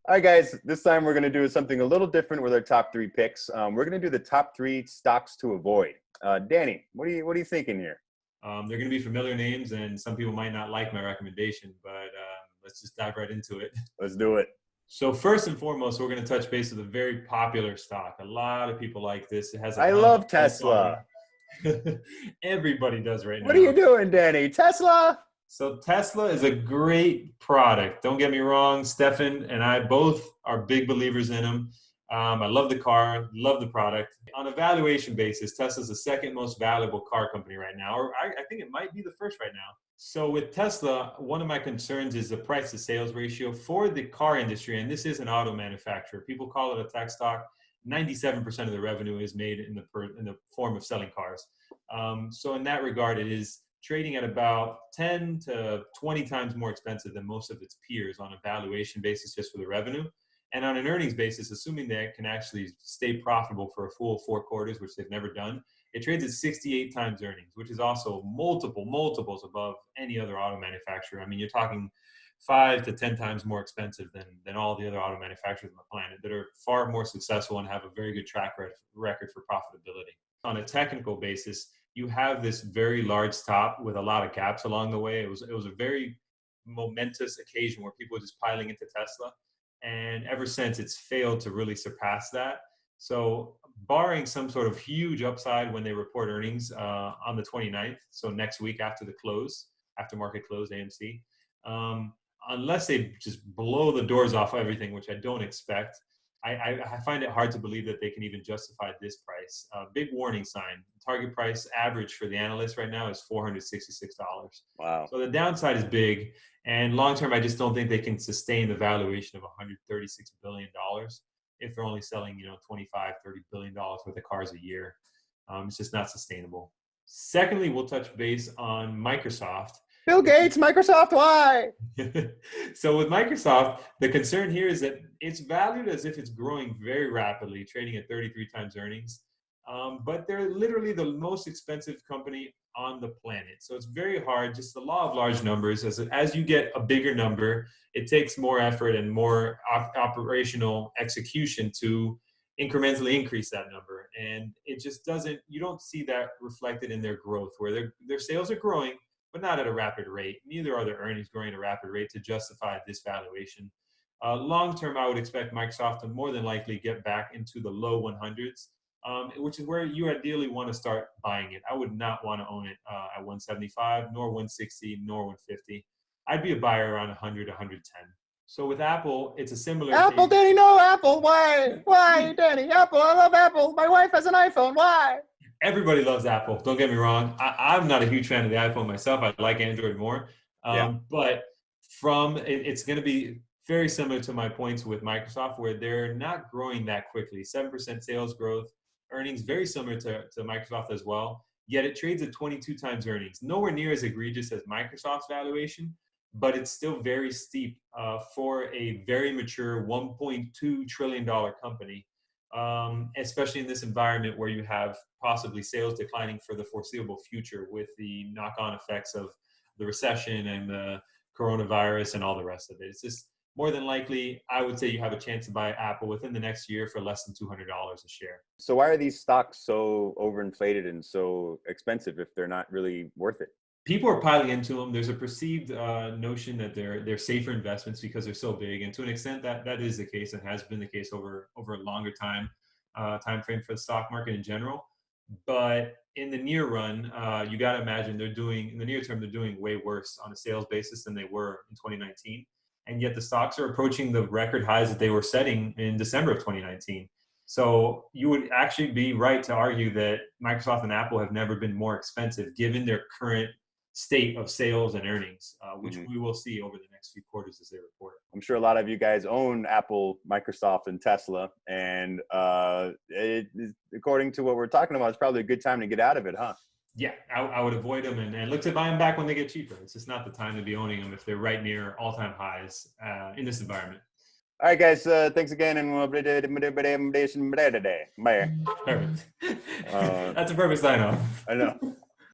All right, guys, this time we're going to do something a little different with our top three picks. We're going to do the top three stocks to avoid. Danny, what are you thinking here? They're going to be familiar names, and some people might not like my recommendation, but let's just dive right into it. Let's do it. So first and foremost, we're going to touch base with a very popular stock. A lot of people like this. It has a I ton of love Tesla. Everybody does right What are you now. doing, Danny? Tesla? So Tesla is a great product. Don't get me wrong. Stefan and I both are big believers in them. I love the car, love the product. On a valuation basis, Tesla's the second most valuable car company right now, or I think it might be the first right now. So with Tesla, one of my concerns is the price to sales ratio for the car industry, and this is an auto manufacturer. People call it a tech stock. 97% of the revenue is made in the form of selling cars. So in that regard, it is trading at about 10 to 20 times more expensive than most of its peers on a valuation basis just for the revenue. And on an earnings basis, assuming they can actually stay profitable for a full 4 quarters, which they've never done, it trades at 68 times earnings, which is also multiples above any other auto manufacturer. I mean, you're talking 5 to 10 times more expensive than all the other auto manufacturers on the planet that are far more successful and have a very good track record for profitability. On a technical basis, you have this very large top with a lot of gaps along the way. It was a very momentous occasion where people were just piling into Tesla. And ever since, it's failed to really surpass that. So barring some sort of huge upside when they report earnings on the 29th, so next week after the close, after market close, AMC, unless they just blow the doors off everything, which I don't expect, I find it hard to believe that they can even justify this price. Big warning sign. Target price average for the analysts right now is $466. Wow. So the downside is big. And long term, I just don't think they can sustain the valuation of $136 billion if they're only selling, $25, $30 billion worth of cars a year. It's just not sustainable. Secondly, we'll touch base on Microsoft. Bill Gates, Microsoft, why? So with Microsoft, the concern here is that it's valued as if it's growing very rapidly, trading at 33 times earnings. But they're literally the most expensive company on the planet. So it's very hard, just the law of large numbers. As you get a bigger number, it takes more effort and more operational execution to incrementally increase that number. And it just doesn't, you don't see that reflected in their growth, where their sales are growing, but not at a rapid rate. Neither are their earnings growing at a rapid rate to justify this valuation. Long term, I would expect Microsoft to more than likely get back into the low 100s, which is where you ideally want to start buying it. I would not want to own it at 175, nor 160, nor 150. I'd be a buyer around 100, 110. So with Apple, it's a similar Apple, thing. Danny, no, Apple, why? Why, Danny? Apple, I love Apple. My wife has an iPhone, why? Everybody loves Apple. Don't get me wrong. I'm not a huge fan of the iPhone myself. I like Android more. But it's going to be very similar to my points with Microsoft, where they're not growing that quickly. 7% sales growth, earnings very similar to Microsoft as well. Yet it trades at 22 times earnings. Nowhere near as egregious as Microsoft's valuation, but it's still very steep for a very mature $1.2 trillion company. Especially in this environment where you have possibly sales declining for the foreseeable future with the knock-on effects of the recession and the coronavirus and all the rest of it. It's just more than likely, I would say you have a chance to buy Apple within the next year for less than $200 a share. So why are these stocks so overinflated and so expensive if they're not really worth it? People are piling into them. There's a perceived notion that they're safer investments because they're so big, and to an extent that is the case and has been the case over a longer time frame for the stock market in general. But in the near run, you got to imagine in the near term they're doing way worse on a sales basis than they were in 2019, and yet the stocks are approaching the record highs that they were setting in December of 2019. So you would actually be right to argue that Microsoft and Apple have never been more expensive given their current state of sales and earnings, which we will see over the next few quarters as they report. I'm sure a lot of you guys own Apple, Microsoft, and Tesla, and according to what we're talking about, it's probably a good time to get out of it, huh? Yeah, I would avoid them and look to buy them back when they get cheaper. It's just not the time to be owning them if they're right near all-time highs in this environment. All right, guys, thanks again, and we'll bye. Perfect. That's a perfect sign-off. I know.